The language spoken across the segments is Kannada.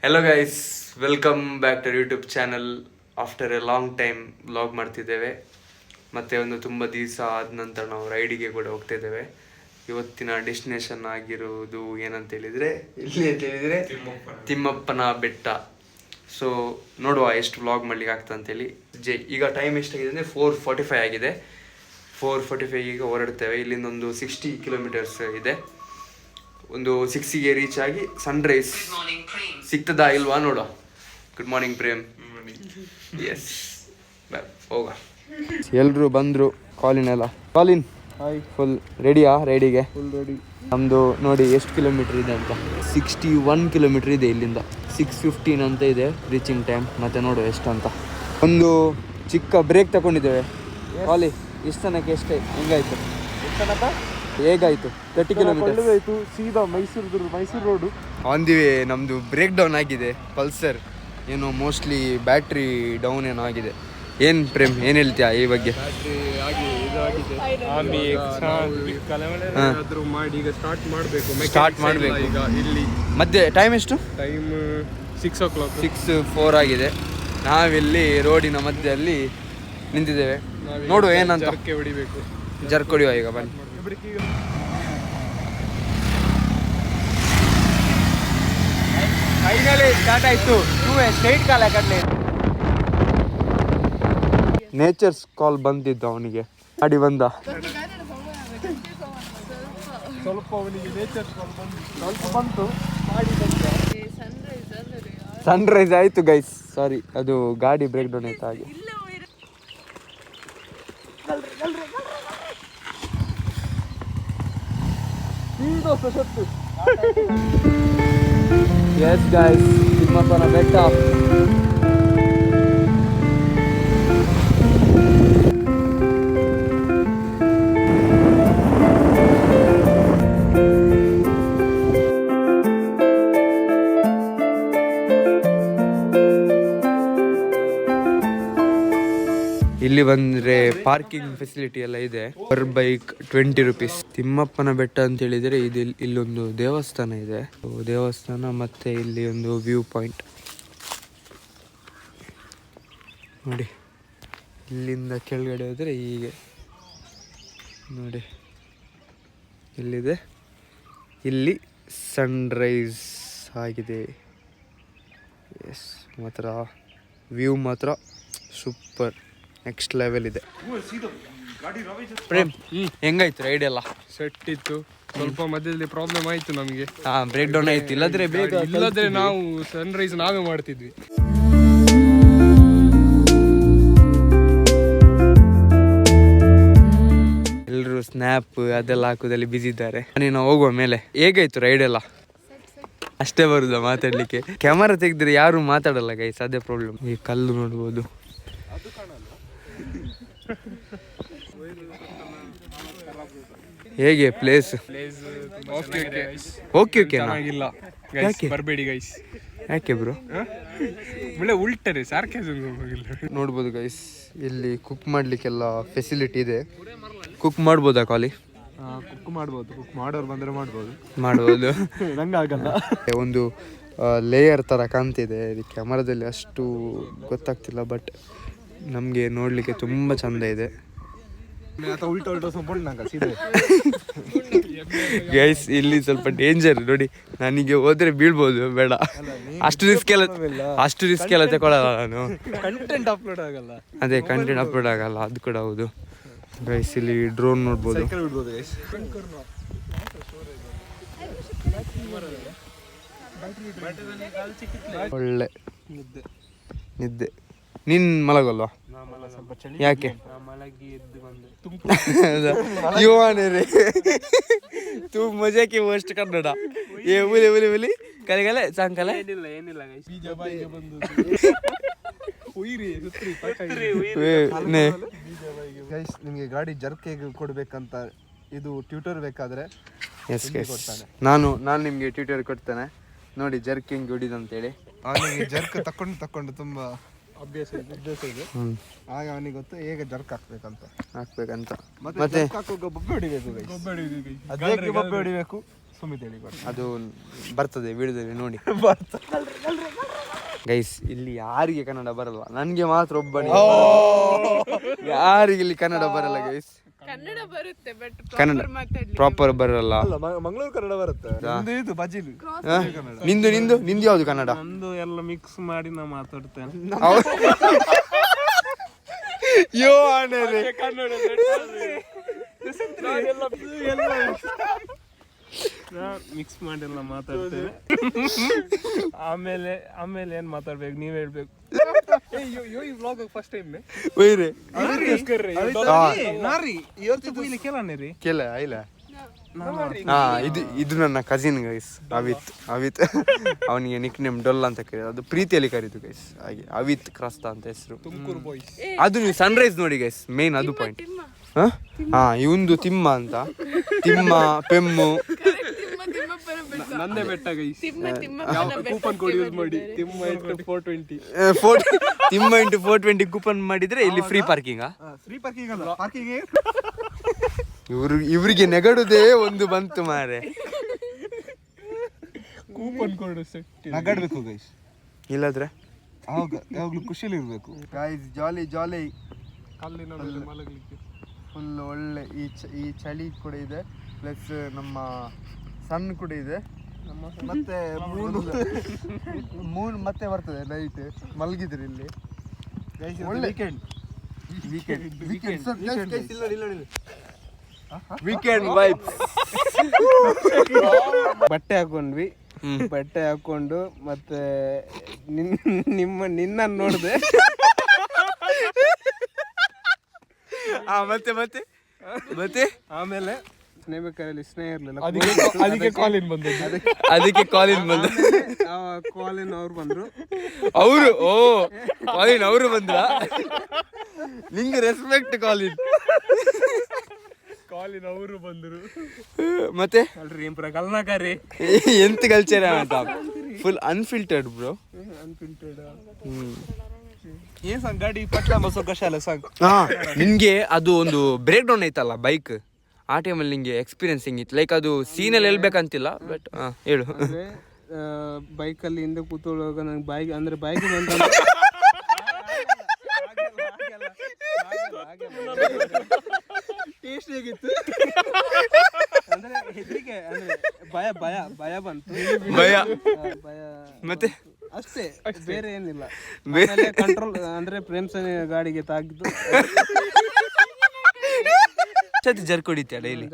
Hello guys, welcome back to YouTube channel. After a long time vlog ಮಾಡ್ತಿದ್ದೇವೆ. ಮತ್ತು ಒಂದು ತುಂಬ ದಿವಸ ಆದ ನಂತರ ನಾವು ರೈಡಿಗೆ ಕೂಡ ಹೋಗ್ತಿದ್ದೇವೆ. ಇವತ್ತಿನ ಡೆಸ್ಟಿನೇಷನ್ ಆಗಿರುವುದು ಏನಂತ ಹೇಳಿದರೆ, ಇಲ್ಲಿ ಅಂತ ಹೇಳಿದರೆ ತಿಮ್ಮಪ್ಪನ ಬೆಟ್ಟ. ಸೊ ನೋಡುವ ಎಷ್ಟು ವ್ಲಾಗ್ ಮಾಡ್ಲಿಕ್ಕೆ ಆಗ್ತದೆ ಅಂತೇಳಿ. ಈಗ ಟೈಮ್ ಎಷ್ಟಾಗಿದೆ ಅಂದರೆ 4:45 ಆಗಿದೆ. 4:45 ಈಗ ಹೊರಡ್ತೇವೆ. ಇಲ್ಲಿಂದ ಒಂದು 60 ಕಿಲೋಮೀಟರ್ಸ್ ಇದೆ. ಒಂದು 6ಗೆ ರೀಚ್ ಆಗಿ ಸನ್ರೈಸ್ ಸಿಗ್ತದಾ ಇಲ್ವಾ ನೋಡುವ. Good morning Prem. ಎಸ್, ಹೋಗ. ಎಲ್ಲರೂ ಬಂದರು. ಕಾಲಿನ್ ಫುಲ್ ರೆಡಿಯಾ ರೈಡಿಗೆ? Full ready. ನಮ್ಮದು ನೋಡಿ ಎಷ್ಟು ಕಿಲೋಮೀಟ್ರ್ ಇದೆ ಅಂತ. 61 ಕಿಲೋಮೀಟ್ರ್ ಇದೆ ಇಲ್ಲಿಂದ. 6:15 ಅಂತ ಇದೆ ರೀಚಿಂಗ್ ಟೈಮ್. ಮತ್ತು ನೋಡು ಎಷ್ಟು ಅಂತ. ಒಂದು ಚಿಕ್ಕ ಬ್ರೇಕ್ ತಗೊಂಡಿದ್ದೇವೆ. ಕಾಲಿ ಇಷ್ಟು ತನಕ ಎಷ್ಟೇ ಹೆಂಗಾಯಿತು? ಹೇಗಾಯಿತು? 30 ಕಿಲೋಮೀಟರ್ ಆಯಿತು. ಸೀದಾ Mysuru road on the way. ನಮ್ಮದು ಬ್ರೇಕ್ ಡೌನ್ ಆಗಿದೆ. ಪಲ್ಸರ್ ಏನೋ ಮೋಸ್ಟ್ಲಿ ಬ್ಯಾಟ್ರಿ ಡೌನ್ ಏನೋ ಆಗಿದೆ. ಏನು ಪ್ರೇಮ್, ಏನು ಹೇಳ್ತೀಯಾ ಈ ಬಗ್ಗೆ? ಸ್ಟಾರ್ಟ್ ಮಾಡಬೇಕು ಈಗ. ಇಲ್ಲಿ ಮಧ್ಯೆ ಟೈಮ್ ಎಷ್ಟು? Time 6 o'clock. 6:04 ಆಗಿದೆ. ನಾವಿಲ್ಲಿ ರೋಡಿನ ಮಧ್ಯದಲ್ಲಿ ನಿಂತಿದ್ದೇವೆ. ನೋಡು ಏನಂತ. ಜರ್ಕ್ ಹೊಡಿಯುವ ಈಗ, ಬನ್ನಿ. ಫೈನಲಿ ಸ್ಟಾರ್ಟ್ ಆಯ್ತು. ಸ್ಟ್ರೈಟ್ ಕಾಲ ಕಡ್ಲೆ. ನೇಚರ್ಸ್ ಕಾಲ್ ಬಂದಿದ್ದ ಅವನಿಗೆ. ಗಾಡಿ ಬಂದ ಸ್ವಲ್ಪ ಅವನಿಗೆ ನೇಚರ್ಸ್ ಕಾಲ್ ಬಂತು. ಸನ್ರೈಸ್ ಆಯ್ತು ಗೈಸ್. ಸಾರಿ, ಅದು ಗಾಡಿ ಬ್ರೇಕ್ ಡೌನ್ ಆಯ್ತು ಹಾಗೆ. Yes guys, ತಿಮ್ಮಪ್ಪನ ಬೆಟ್ಟ. ಇಲ್ಲಿ ಬಂದರೆ ಪಾರ್ಕಿಂಗ್ ಫೆಸಿಲಿಟಿ ಎಲ್ಲ ಇದೆ. Per bike 20 rupees. ತಿಮ್ಮಪ್ಪನ ಬೆಟ್ಟ ಅಂತ ಹೇಳಿದರೆ ಇಲ್ಲೊಂದು ದೇವಸ್ಥಾನ ಇದೆ. ದೇವಸ್ಥಾನ ಮತ್ತು ಇಲ್ಲಿ ಒಂದು ವ್ಯೂ ಪಾಯಿಂಟ್ ನೋಡಿ. ಇಲ್ಲಿಂದ ಕೆಳಗಡೆ ಹೋದರೆ ಹೀಗೆ ನೋಡಿ, ಇಲ್ಲಿದೆ. ಇಲ್ಲಿ ಸನ್ರೈಸ್ ಆಗಿದೆ. ಎಸ್, ಮಾತ್ರ ವ್ಯೂ ಮಾತ್ರ ಸೂಪರ್, ನೆಕ್ಸ್ಟ್ ಲೆವೆಲ್ ಇದೆ. ಪ್ರೇಮ್, ಹೆಂಗಾಯ್ತು ರೈಡ್ ಎಲ್ಲ? ಸೆಟ್ ಇತ್ತು. ಸ್ವಲ್ಪ ಮಧ್ಯದಲ್ಲಿ ಪ್ರಾಬ್ಲಮ್ ಆಯ್ತು ನಮಗೆ. ಬ್ರೇಕ್ ಡೌನ್ ಆಯ್ತು. ಇಲ್ಲದ್ರೆ ನಾವು ಸನ್ರೈಸ್ ನಾವೇ ಮಾಡ್ತಿದ್ವಿ. ಎಲ್ಲರೂ ಸ್ನ್ಯಾಪ್ ಅದೆಲ್ಲ ಹಾಕೋದಲ್ಲಿ ಬಿಸಿ ಇದ್ದಾರೆ. ನಾವು ಹೋಗುವ ಮೇಲೆ. ಹೇಗಾಯ್ತು ರೈಡ್ ಎಲ್ಲ? ಅಷ್ಟೇ ಬರುದಾ ಮಾತಾಡ್ಲಿಕ್ಕೆ? ಕ್ಯಾಮರಾ ತೆಗೆದ್ರೆ ಯಾರು ಮಾತಾಡಲ್ಲ ಗೈಸ್, ಅದೇ ಪ್ರಾಬ್ಲಮ್. ಈ ಕಲ್ಲು ನೋಡ್ಬೋದು. ಹೇಗೆ ಪ್ಲೇಸ್? ಓಕೆ ಬರಬೇಡಿ ಗೈಸ್. ಯಾಕೆ ಬ್ರೋ? ಒಳ್ಳೆ ಉಲ್ಟರೆ ಸಾರ್ಕ್ಯಾಸಮ್. ನೋಡ್ಬೋದು ಗೈಸ್, ಇಲ್ಲಿ ಕುಕ್ ಮಾಡ್ಲಿಕ್ಕೆಲ್ಲ ಫೆಸಿಲಿಟಿ ಇದೆ. ಕುಕ್ ಮಾಡ್ಬೋದಾ ಕಾಲಿ? ಕುಕ್ ಮಾಡ್ಬೋದು. ಕುಕ್ ಮಾಡೋರು ಬಂದರೆ ಮಾಡ್ಬೋದು. ನಂಗೆ ಆಗಲ್ಲ. ಒಂದು ಲೇಯರ್ ಥರ ಕಾಣ್ತಿದೆ ಕ್ಯಾಮರಾದಲ್ಲಿ, ಅಷ್ಟು ಗೊತ್ತಾಗ್ತಿಲ್ಲ. ಬಟ್ ನಮಗೆ ನೋಡಲಿಕ್ಕೆ ತುಂಬ ಚೆಂದ ಇದೆ ಗೈಸ್. ಇಲ್ಲಿ ಸ್ವಲ್ಪ ಡೇಂಜರ್ ನೋಡಿ. ನನಗೆ ಹೋದ್ರೆ ಬೀಳ್ಬೋದು, ಬೇಡ. ಅಷ್ಟು ರಿಸ್ಕ್ ಎಲ್ಲ ತಗೊಳ್ಳಲ್ಲ ನಾನು. ಕಂಟೆಂಟ್ ಅಪ್ಲೋಡ್ ಆಗಲ್ಲ. ಅದೇ, ಕಂಟೆಂಟ್ ಅಪ್ಲೋಡ್ ಆಗಲ್ಲ, ಅದು ಕೂಡ ಹೌದು ಗೈಸ್. ಇಲ್ಲಿ ಡ್ರೋನ್ ನೋಡ್ಬೋದು. ಒಳ್ಳೆ ನಿದ್ದೆ. ನೀನ್ ಮಲಗಲ್ವಾ? ಯಾಕೆ? ಯುವಾನೇ ತೂ ಮಜಾಕಿ ವರ್ಸ್ಟ್ ಕನ್ನಡ. ಹುಲಿ ಕಲಿಗಲೆ ಸಾಯಂಕಾಲ ಏನಿಲ್ಲ. ನಿಮಗೆ ಗಾಡಿ ಜರ್ಕ್ ಹೇಗೆ ಕೊಡ್ಬೇಕಂತ ಇದು ಟ್ಯೂಟರ್ ಬೇಕಾದ್ರೆ ನಾನು ನಿಮ್ಗೆ ಟ್ಯೂಟರ್ ಕೊಡ್ತೇನೆ ನೋಡಿ. ಜರ್ಕ್ ಹೆಂಗೆ ಹೊಡಿದಂತೇಳಿ. ಅವನಿಗೆ ಜರ್ಕ್ ತಕೊಂಡು ತುಂಬಾ ಅಭ್ಯಾಸ ಇದೆ. ಆಗ ಅವನಿಗೆ ಗೊತ್ತು ಹೇಗೆ ಜರ್ಕ್ ಹಾಕ್ಬೇಕಂತ. ಮತ್ತೆ ಬೊಬ್ಬೆ ಹೊಡಿಬೇಕು. ಸುಮಿತ್ ಹೇಳಿ ಅದು ಬರ್ತದೆ ವಿಡಿಯೋದಲ್ಲಿ ನೋಡಿ. ಗೈಸ್ ಇಲ್ಲಿ ಯಾರಿಗೆ ಕನ್ನಡ ಬರಲ್ಲ, ನನ್ಗೆ ಮಾತ್ರ ಒಬ್ಬನಿಗೆ. ಯಾರಿಗೆ ಇಲ್ಲಿ ಕನ್ನಡ ಬರಲ್ಲ ಗೈಸ್. ಕನ್ನಡ ಬರುತ್ತೆ ಬಟ್ ಕನ್ನಡ ಪ್ರಾಪರ್ ಬರಲ್ಲ. ಮಂಗಳೂರು ಕನ್ನಡ ಬರುತ್ತೆ. ಇದು ಬಜಿಲು ನಿಂದು ನಿಂದು ನಿಂದು ಯಾವ್ದು ಕನ್ನಡ? ನಂದು ಎಲ್ಲ ಮಿಕ್ಸ್ ಮಾಡಿ ನಾ ಮಾತಾಡ್ತೇನೆ. ಯೋ ಅಣ್ಣರೇ ಕನ್ನಡ ಮಿಕ್ಸ್ ಮಾಡಿ ಎಲ್ಲ ಮಾತಾಡ್ತೇನೆ. ಆಮೇಲೆ ಆಮೇಲೆ ಏನ್ ಮಾತಾಡ್ಬೇಕು ನೀವ್ ಹೇಳ್ಬೇಕು. ಫಸ್ಟ್ ಟೈಮ್ ಕೇಳ ಇಲ್ಲ. ಇದು ನನ್ನ ಕಸಿನ್ ಗೈಸ್, ಅವಿತ್. ಅವನಿಗೆ ನಿಕ್ ನೇಮ್ ಡೊಲ್ ಅಂತ ಕರೀದು, ಅದು ಪ್ರೀತಿಯಲ್ಲಿ ಕರೀತು ಗೈಸ್. ಹಾಗೆ ಅವಿತ್ ಕ್ರಾಸ್ತ ಅಂತ ಹೆಸರು. ಅದು ನೀವು ಸನ್ರೈಸ್ ನೋಡಿ ಗೈಸ್, ಮೇನ್ ಅದು ಪಾಯಿಂಟ್. ಇವಂದು ತಿಮ್ಮ ಅಂತ, ತಿಮ್ಮ ಪೆಮ್ಮು ನಂದೇ ಬೆಟ್ಟ ಗೈಸ್. ಕೂಪನ್ ಕೋಡ್ ಯೂಸ್ ಮಾಡಿ Thimma into 420 Thimma into 420 coupon ಮಾಡಿದ್ರೆ ಇಲ್ಲಿ ಫ್ರೀ ಪಾರ್ಕಿಂಗ್. ಫ್ರೀ ಪಾರ್ಕಿಂಗ್ ಅಲ್ಲ, ಪಾರ್ಕಿಂಗ್. ಇವ್ರಿಗೆ ನೆಗಡುದೇ ಒಂದು ಬಂತು ಮಾರೆ. ಕೂಪನ್ ಕೋಡ್ ನಗಾಡ್ಬೇಕು ಗೈಸ್, ಇಲ್ಲದ್ರೆ ಯಾವಾಗ್ಲೂ ಖುಷಿಯಲ್ಲಿ ಇರ್ಬೇಕು ಗೈಸ್. ಜಾಲಿ ಜಾಲಿ, ಕಲ್ಲಿನ ಮೇಲೆ ಮಲಗಲಿಕ್ಕೆ ಫುಲ್ ಒಳ್ಳೆ. ಈ ಚಳಿ ಕೂಡ ಇದೆ, ಪ್ಲಸ್ ನಮ್ಮ ಸನ್ ಕೂಡ ಇದೆ, ಮತ್ತೆ ಮೂನ್ ಮತ್ತೆ ಬರ್ತದೆ ನೈಟ್ ಮಲಗಿದ್ರಿ ಇಲ್ಲಿ. Weekend vibes. ಬಟ್ಟೆ ಹಾಕೊಂಡ್ವಿ, ಬಟ್ಟೆ ಹಾಕೊಂಡು ಮತ್ತೆ ನಿನ್ನ ನೋಡಿದೆ. ಮತ್ತೆ ಮತ್ತೆ ಮತ್ತೆ ಆಮೇಲೆ ಸ್ನೇಹಿತರಲ್ಲಿ ಸ್ನೇಹ ಇರ್ಲಿಲ್ಲ, ಅದಕ್ಕೆ ಕಾಲಿನ್ ಬಂದು ಕಾಲಿನ್ ಅವ್ರು ಬಂದ್ರು. ಕಾಲಿನ್ ಅವರು ಬಂದ್ರ? ನಿಂಗೆ ರೆಸ್ಪೆಕ್ಟ್ ಕಾಲಿನ್ ಅವರು ಬಂದ್ರು. ಮತ್ತೆ ಅಲ್ರಿ ಕಲ್ನಾಕಾರಿ ಎಂತ ಕಲ್ಚರ್ ಅಂತ, ಫುಲ್ ಅನ್ಫಿಲ್ಟರ್ಡ್ ಬ್ರೋ. ಅನ್ಫಿಲ್ಟರ್ಡ್ ಏನ್ ಸಂಗ್ ಗಾಡಿ ಪಟ್ಲ ಬಸ್ ಕಷಾಲ ಸಾಂಗ್. ನಿನ್ಗೆ ಅದು ಒಂದು ಬ್ರೇಕ್ ಡೌನ್ ಐತಲ್ಲ ಬೈಕ್, ಆ ಟೈಮಲ್ಲಿ ನಿಂಗೆ ಎಕ್ಸ್ಪೀರಿಯನ್ಸ್ ಹೆಂಗಿತ್ತು? ಲೈಕ್ ಅದು ಸೀನಲ್ಲಿ ಹೇಳ್ಬೇಕಂತಿಲ್ಲ, ಬಟ್ ಹೇಳು. ಬೈಕಲ್ಲಿ ಹಿಂದೆ ಕೂತ್ಕೊಳ್ಳುವಾಗ ನಂಗೆ ಬಾಯಿಗೆ ಅಂದ್ರೆ ಬಾಯಿಗೆ ಬಂದ ಟೇಸ್ಟ್ ಹೇಗಿತ್ತು ಅಂದ್ರೆ ಹೆದರಿಕೆ, ಅಂದ್ರೆ ಭಯ ಭಯ ಭಯ ಬಂತು. ಭಯ ಭಯ ಮತ್ತೆ ಅಷ್ಟೇ, ಬೇರೆ ಏನಿಲ್ಲ. ಕಂಟ್ರೋಲ್ ಅಂದ್ರೆ ಪ್ರೇಮ್ಸ್ ಗಾಡಿಗೆ ತಾಗಿದ್ದು. Jerk ಹೊಡಿತೀಯ daily?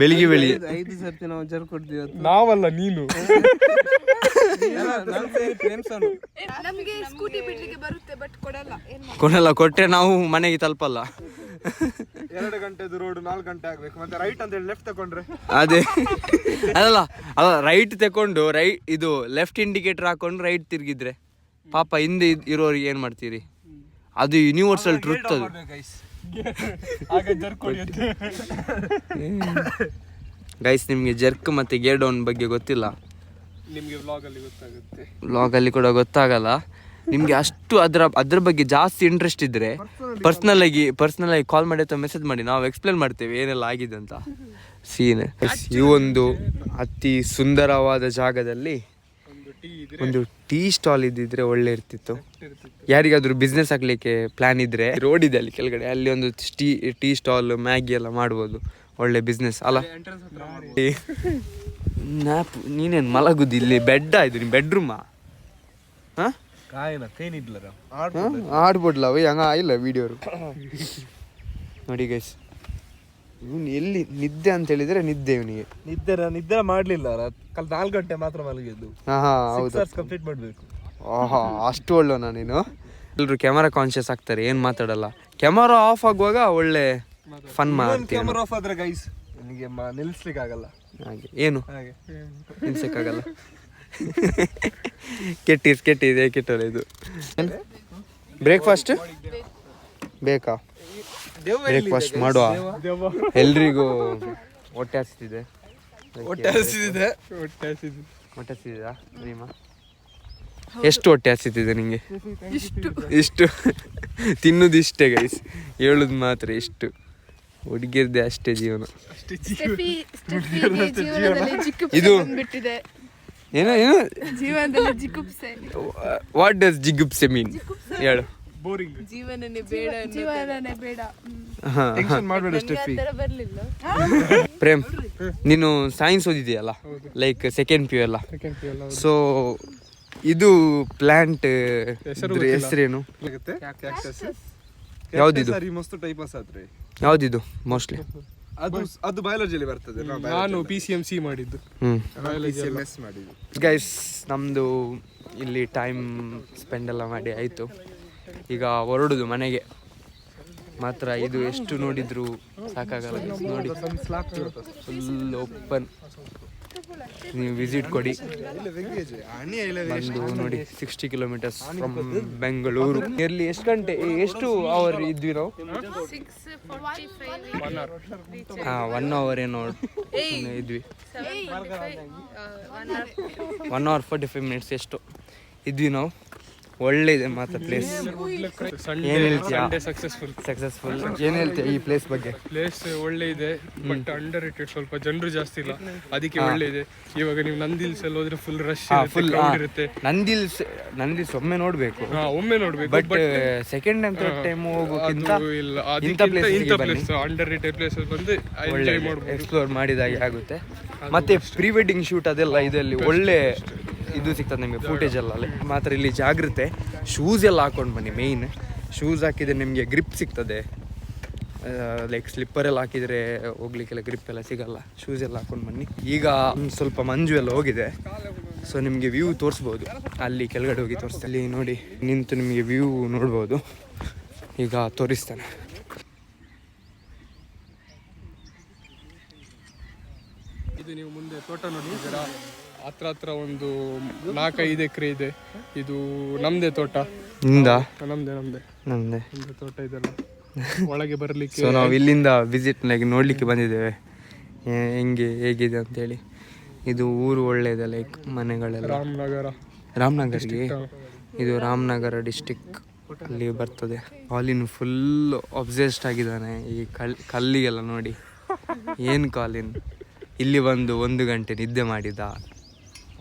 ಬೆಳಿಗ್ಗೆ 5 ಸರ್ತಿ ನಾವು ಜರ್ಕ್ ಹೊಡ್ತೀವಿ. ನಾವಲ್ಲ, ನೀನು. ನಮಗೆ ಸ್ಕೂಟಿ ಬಿಡ್ಲಿಕ್ಕೆ ಬರುತ್ತೆ ಬಟ್ ಕೊಡಲ್ಲ. ಕೊಟ್ರೆ ನಾವು ಮನೆಗೆ ತಲುಪಲ್ಲ. 2 ಗಂಟೆದು ರೋಡ್ 4 ಗಂಟೆ ಆಗ್ಬೇಕು. ಮತ್ತೆ ರೈಟ್ ಅಂತ ಹೇಳಿ ಲೆಫ್ಟ್ ತಗೊಂಡ್ರೆ ಅದೇ ಅಲ್ಲ ರೈಟ್ ತಕೊಂಡು ಇದು ಲೆಫ್ಟ್ ಇಂಡಿಕೇಟರ್ ಹಾಕೊಂಡು ರೈಟ್ ತಿರ್ಗಿದ್ರೆ ಪಾಪ ಹಿಂದೆ ಇರೋರಿಗೆ ಏನ್ ಮಾಡ್ತೀರಿ? ಅದು ಯೂನಿವರ್ಸಲ್ ಟ್ರೂತ್. ಅದು ಗೈಸ್, ನಿಮ್ಗೆ ಜರ್ಕ್ ಮತ್ತೆ ಗೇರ್ ಡೌನ್ ಬಗ್ಗೆ ಗೊತ್ತಿಲ್ಲ, ನಿಮ್ಗೆ ವ್ಲಾಗಲ್ಲಿ ಗೊತ್ತಾಗುತ್ತೆ. ವ್ಲಾಗಲ್ಲಿ ಕೂಡ ಗೊತ್ತಾಗಲ್ಲ ನಿಮ್ಗೆ. ಅಷ್ಟು ಅದ್ರ ಬಗ್ಗೆ ಜಾಸ್ತಿ ಇಂಟ್ರೆಸ್ಟ್ ಇದ್ರೆ ಪರ್ಸ್ನಲ್ ಆಗಿ ಕಾಲ್ ಮಾಡಿ ಅಥವಾ ಮೆಸೇಜ್ ಮಾಡಿ, ನಾವು ಎಕ್ಸ್ಪ್ಲೇನ್ ಮಾಡ್ತೇವೆ ಏನೆಲ್ಲ ಆಗಿದೆ ಅಂತ ಸೀನ್. ಈ ಒಂದು ಅತಿ ಸುಂದರವಾದ ಜಾಗದಲ್ಲಿ ಒಂದು ಟೀ ಸ್ಟಾಲ್ ಇದ್ದಿದ್ರೆ ಒಳ್ಳೆ ಇರ್ತಿತ್ತು. ಯಾರಿಗಾದ್ರೂ ಬಿಸ್ನೆಸ್ ಆಗ್ಲಿಕ್ಕೆ ಪ್ಲಾನ್ ಇದ್ರೆ, ರೋಡ್ ಇದೆ ಅಲ್ಲಿ ಕೆಳಗಡೆ, ಅಲ್ಲಿ ಒಂದು ಟೀ ಸ್ಟಾಲ್, ಮ್ಯಾಗಿ ಎಲ್ಲ ಮಾಡ್ಬೋದು. ಒಳ್ಳೆ ಬಿಸ್ನೆಸ್ ಅಲ್ಲ? ನೀನೇನ್ ಮಲಗುದು ಇಲ್ಲಿ? ಬೆಡ್ ಇದು ನಿಮ್ ಬೆಡ್ರೂಮಾ? ಆಡ್ಬೋಡ್ಲ ಹಂಗ ಇಲ್ಲ ವಿಡಿಯೋ ನೋಡಿ ಗೈಸ್. ಇವನು ಎಲ್ಲಿ ನಿದ್ದೆ ಅಂತ ಹೇಳಿದ್ರೆ ನಿದ್ದೆ, ಇವನಿಗೆ ನಿದ್ದೆ ಮಾಡ್ಲಿಲ್ಲ. 4 ಗಂಟೆ ಮಾತ್ರ ಮಲಗಿದ್ದು. ಕಂಪ್ಲೀಟ್ ಮಾಡ್ಬೇಕು. ಅಷ್ಟು ಒಳ್ಳೆವನ ನೀನು. ಎಲ್ರು ಕ್ಯಾಮರಾ ಕಾನ್ಶಿಯಸ್ ಆಗ್ತಾರೆ, ಏನ್ ಮಾತಾಡಲ್ಲ. ಕ್ಯಾಮರಾ ಆಫ್ ಆಗುವಾಗ ಒಳ್ಳೆ ಫನ್ ಮಾಡ್ತೀವಿ. ಕ್ಯಾಮರಾ ಆಫ್ ಆದ್ರೆ ಗೈಸ್ ನನಗೆ ನಿಲ್ಲಿಸ್ಲಿಕ್ಕೆ ಆಗಲ್ಲ. ಹಾಗೆ ಏನು ನಿಲ್ಸಕ್ಕಾಗಲ್ಲ. ಕೆಟ್ಟಿದೆ ಕೆಟ್ಟಲ್ಲ ಇದು. ಬ್ರೇಕ್ಫಾಸ್ಟ್ ಬೇಕಾ? ಬ್ರೇಕ್ಫಾಸ್ಟ್ ಮಾಡುವ. ಎಲ್ರಿಗೂ ಹೊಟ್ಟೆ ಹಸಿತಿದೆ. ಎಷ್ಟು ಹೊಟ್ಟೆ ಹಸಿತಿದೆ ನಿಂಗೆ? ಇಷ್ಟು ತಿನ್ನುದು ಇಷ್ಟೇ ಗೈಸ್, ಹೇಳುದು ಮಾತ್ರ ಇಷ್ಟು. ಹುಡುಗಿರ್ದೆ ಅಷ್ಟೇ ಜೀವನ. ಸ್ಟೆಫಿಗೆ ಜೀವನದಲ್ಲಿ ಜಿಗುಪ್ಸೆ ಇದು- ಬಂದ್ಬಿಟ್ಟಿದೆ. ಏನೋ ಜೀವನದಲ್ಲಿ ಜಿಗುಪ್ಸೆ. ವಾಟ್ ಡಸ್ ಜಿಗುಪ್ಸೆ ಮೀನ್ ಹೇಳು. ಬೋರಿಂಗ್. ಜೀವನನೇ ಬೇಡ. ಹಾ ಟೆನ್ಷನ್ ಮಾಡಬೇಡ ಸ್ಟೆಫಿ. ಬರ್ಲಿಲ್ಲ. ಪ್ರೇಮ್, ನೀನು ಸೈನ್ಸ್ ಓದಿದೆಯಲ್ಲ, ಲೈಕ್ ಸೆಕೆಂಡ್ ಪಿ ಯು ಎಲ್ಲ. ಸೊ ಇದು ಪ್ಲಾಂಟ್ ಹೆಸರೇನು? ಯಾವ್ದಿದು? ಸರಿ ಮಸ್ತ್ ಟೈಪ್ ಆದ್ರೆ ಯಾವ್ದಿದು ಮೋಸ್ಟ್ಲಿ? ಅದು ಬಯಾಲಜಿಯಲ್ಲಿ ಬರ್ತದೆ. ನಾನು PCMC ಮಾಡಿದ್ದು. SMS ಮಾಡಿದ್ದು. ಗೈಸ್, ನಮ್ಮದು ಇಲ್ಲಿ ಟೈಮ್ ಸ್ಪೆಂಡ್ ಎಲ್ಲ ಮಾಡಿ ಆಯಿತು. ಈಗ ಹೊರಡುದು ಮನೆಗೆ ಮಾತ್ರ. ಇದು ಎಷ್ಟು ನೋಡಿದ್ರು ಸಾಕಾಗಲ್ಲ guys. ನೋಡಿ ಫುಲ್ ಓಪನ್. ನೀವು ವಿಸಿಟ್ ಕೊಡಿ ಬಂದು ನೋಡಿ. 60 ಕಿಲೋಮೀಟರ್ಸ್ ಫ್ರಮ್ ಬೆಂಗಳೂರು. ನಿಯರ್ಲಿ ಎಷ್ಟು ಅವರ್ ಇದ್ವಿ ನಾವು? 1 ಅವರ್ ಏನೋ ಇದ್ವಿ. 1 hour 45 minutes ಎಷ್ಟು ಇದ್ವಿ ನಾವು. ಒಳ್ಳೆ ಇದೆ ಮಾತ್ರ ಪ್ಲೇಸ್. ಏನ್ ಹೇಳ್ತೀಯಾ? ಸಕ್ಸಸ್ಫುಲ್ ಏನ್ ಹೇಳ್ತೀಯ ಈ ಪ್ಲೇಸ್ ಬಗ್ಗೆ? ಪ್ಲೇಸ್ ಒಳ್ಳೆ ಇದೆ, ಬಟ್ ಅಂಡರ್ ರೇಟೆಡ್. ಸ್ವಲ್ಪ ಜನರು ಜಾಸ್ತಿ ಇಲ್ಲ, ಅದಕ್ಕೆ ಒಳ್ಳೆ ಇದೆ. ಇವಾಗ ನೀವು ನಂದಿ ಹಿಲ್ಸ್ ಅಲ್ಲಿ ಹೋದ್ರೆ ಫುಲ್ ರಶ್ ಇರುತ್ತೆ. ನಂದಿ ಹಿಲ್ಸ್ ಒಮ್ಮೆ ನೋಡ್ಬೇಕು, ಒಮ್ಮೆ ನೋಡ್ಬೇಕು. But second and third time ಹೋಗೋಕ್ಕಿಂತ ಇಲ್ಲ, ಇಂಥ ಇಂಥ place place underrated place ಬಂದು ಎಂಜಾಯ್ ಮಾಡ್ಬೋದು, ಎಕ್ಸ್ಪ್ಲೋರ್ ಮಾಡಿದಾಗೆ ಆಗುತ್ತೆ. ಮತ್ತೆ ಪ್ರೀ ವೆಡ್ಡಿಂಗ್ ಶೂಟ್ ಅದೆಲ್ಲ ಇದರಲ್ಲಿ ಒಳ್ಳೆ ಇದು ಸಿಗ್ತದೆ ನಿಮಗೆ, ಫುಟೇಜ್ ಎಲ್ಲ. ಮಾತ್ರ ಇಲ್ಲಿ ಜಾಗ್ರತೆ, ಶೂಸ್ ಎಲ್ಲ ಹಾಕೊಂಡು ಬನ್ನಿ. ಮೇಯ್ನ್ ಶೂಸ್ ಹಾಕಿದರೆ ನಿಮಗೆ ಗ್ರಿಪ್ ಸಿಗ್ತದೆ. ಲೈಕ್ ಸ್ಲಿಪ್ಪರ್ ಎಲ್ಲ ಹಾಕಿದರೆ ಹೋಗ್ಲಿಕ್ಕೆಲ್ಲ ಗ್ರಿಪ್ ಎಲ್ಲ ಸಿಗಲ್ಲ. ಶೂಸ್ ಎಲ್ಲ ಹಾಕೊಂಡು ಬನ್ನಿ. ಈಗ ಸ್ವಲ್ಪ ಮಂಜು ಎಲ್ಲ ಹೋಗಿದೆ, ಸೊ ನಿಮಗೆ ವ್ಯೂ ತೋರಿಸ್ಬೋದು. ಅಲ್ಲಿ ಕೆಳಗಡೆ ಹೋಗಿ ತೋರಿಸ್ತಾ, ಅಲ್ಲಿ ನೋಡಿ ನಿಂತು ನಿಮಗೆ ವ್ಯೂ ನೋಡ್ಬೋದು. ಈಗ ತೋರಿಸ್ತಾನೆ. ಇದು ನೀವು ಮುಂದೆ ತೋಟ ನೋಡ್ತಿದ್ದೀರಾ, ಹತ್ರ ಒಂದು 4-5 ಎಕರೆ ಇದೆ. ಇದು ನಮ್ದೇ ತೋಟ. ನಮ್ದೇ ತೋಟ ಇದೆಲ್ಲ. ಒಳಗೆ ಬರ್ಲಿಕ್ಕೆ ಸೊ ನಾವು ಇಲ್ಲಿಂದ ವಿಸಿಟ್ ನೋಡ್ಲಿಕ್ಕೆ ಬಂದಿದ್ದೇವೆ ಹೇಗಿದೆ ಅಂತೇಳಿ. ಇದು ಊರು ಒಳ್ಳೆಯದ, ಲೈಕ್ ಮನೆಗಳೆಲ್ಲ. ರಾಮನಗರಿಗೆ ಇದು ರಾಮನಗರ ಡಿಸ್ಟಿಕ್ ಅಲ್ಲಿ ಬರ್ತದೆ. ಕಾಲಿನ್ ಫುಲ್ ಅಬ್ಸೆಸ್ಡ್ ಆಗಿದ್ದಾನೆ ಈ ಕಲ್ಲಿಗೆಲ್ಲ ನೋಡಿ. ಏನು ಕಾಲಿನ್ ಇಲ್ಲಿ ಬಂದು 1 ಗಂಟೆ ನಿದ್ದೆ ಮಾಡಿದ.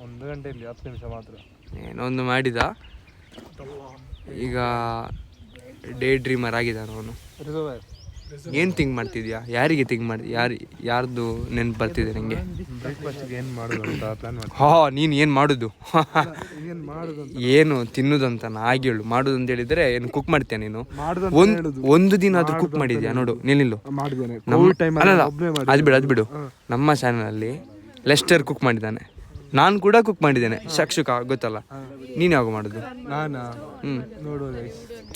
1 ಗಂಟೆಯಲ್ಲಿ 10 ನಿಮಿಷ ಮಾತ್ರ ಏನೋ ಒಂದು ಮಾಡಿದ. ಈಗ ಡೇ ಡ್ರೀಮರ್ ಆಗಿದ್ದಾನೆ ಅವನು. ಏನು ಥಿಂಕ್ ಮಾಡ್ತಿದ್ಯಾ? ಯಾರಿಗೆ ಥಿಂಕ್ ಮಾಡಿ ಯಾರ್ದು ನೆನ್ಪು ಬರ್ತಿದೆ ನಿಂಗೆ? ಬ್ರೇಕ್ಫಾಸ್ಟ್ಗೆ ಏನು ಮಾಡೋದು ಅಂತ ಪ್ಲಾನ್ ಮಾಡಿ. ನೀನು ಏನು ಮಾಡೋದು? ಏನು ತಿನ್ನೋದಂತ ಹಾಗೆ ಹೇಳು. ಮಾಡೋದು ಅಂತ ಹೇಳಿದ್ರೆ ಏನು ಕುಕ್ ಮಾಡ್ತೀಯ ನೀನು? ಒಂದು ದಿನ ಆದ್ರೂ ಕುಕ್ ಮಾಡಿದ್ಯಾ ನೋಡು? ನಿಲ್ಲು. ಅದು ಬಿಡು. ನಮ್ಮ ಚಾನಲಲ್ಲಿ ಲೆಸ್ಟರ್ ಕುಕ್ ಮಾಡಿದ್ದಾನೆ, ನಾನು ಕೂಡ ಕುಕ್ ಮಾಡಿದ್ದೇನೆ. ಶಕ್ಷುಕ ಗೊತ್ತಲ್ಲ, ನೀನು ಯಾವಾಗ ಮಾಡೋದು?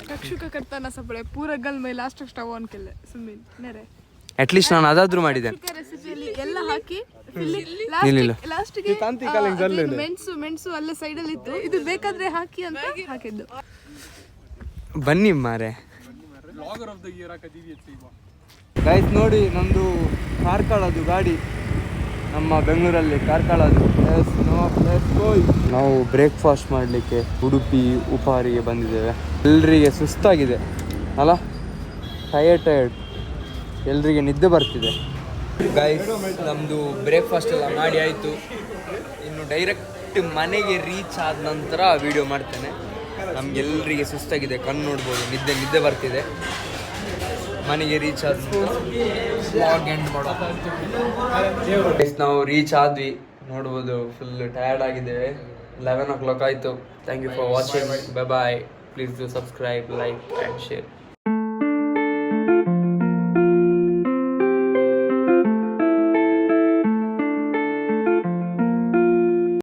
ಕಕ್ಷುಕ ಕರ್ತಾನ ಸಪಳೆ ಪೂರ ಗಲ್ ಮೇ ಲಾಸ್ಟ್ ಸ್ಟವ್ ಆನ್ ಕೆಲ್ಲೆ ಸುಮ್ಮನೆ ನೆರೆ. ಅಟ್ಲೀಸ್ಟ್ ನಾನು ಅದಾದ್ರೂ ಮಾಡಿದ್ದೇನೆ. ರೆಸಿಪಿಯಲ್ಲಿ ಎಲ್ಲ ಹಾಕಿ ನಿಲ್ಲ ಲಾಸ್ಟ್ಗೆ ಮೆಣಸು ಅಲ್ಲೇ ಸೈಡಲ್ಲಿ ಇತ್ತು. ಇದು ಬೇಕಾದ್ರೆ ಹಾಕಿ ಅಂತ ಹಾಕಿದ್ದು. ಬನ್ನಿ ಮಾರೆ ಗೈಸ್. ನೋಡಿ ನಮ್ಮದು ಕಾರ್ಕಳದು ಗಾಡಿ, ನಮ್ಮ ಬೆಂಗಳೂರಲ್ಲಿ ಕಾರ್ಕಳದು. ನಾವು ಬ್ರೇಕ್ಫಾಸ್ಟ್ ಮಾಡಲಿಕ್ಕೆ ಉಡುಪಿ ಉಪಾರಿಗೆ ಬಂದಿದ್ದೇವೆ. ಎಲ್ರಿಗೆ ಸುಸ್ತಾಗಿದೆ ಅಲ್ಲ, ಟಯರ್ಡ್. ಎಲ್ರಿಗೆ ನಿದ್ದೆ ಬರ್ತಿದೆ. ಗೈಸ್ ನಮ್ಮದು ಬ್ರೇಕ್ಫಾಸ್ಟ್ ಎಲ್ಲ ಮಾಡಿ ಆಯಿತು. ಇನ್ನು ಡೈರೆಕ್ಟ್ ಮನೆಗೆ ರೀಚ್ ಆದ ನಂತರ ವಿಡಿಯೋ ಮಾಡ್ತೇನೆ. ನಮಗೆಲ್ಲರಿಗೆ ಸುಸ್ತಾಗಿದೆ, ಕಣ್ಣು ನೋಡ್ಬೋದು, ನಿದ್ದೆ ಬರ್ತಿದೆ. ಮನೆಗೆ ರೀಚ್ ಆದ ವ್ಲಾಗ್ ಎಂಡ್ ಮಾಡೋದು. ನಾವು ರೀಚ್ ಆದ್ವಿ, ನೋಡ್ಬೋದು. ಫುಲ್ ಟಯರ್ಡ್ ಆಗಿದ್ದೇವೆ. 11 o'clock ಆಯಿತು. Thank you for watching. Bye bye. Please do subscribe, like and share.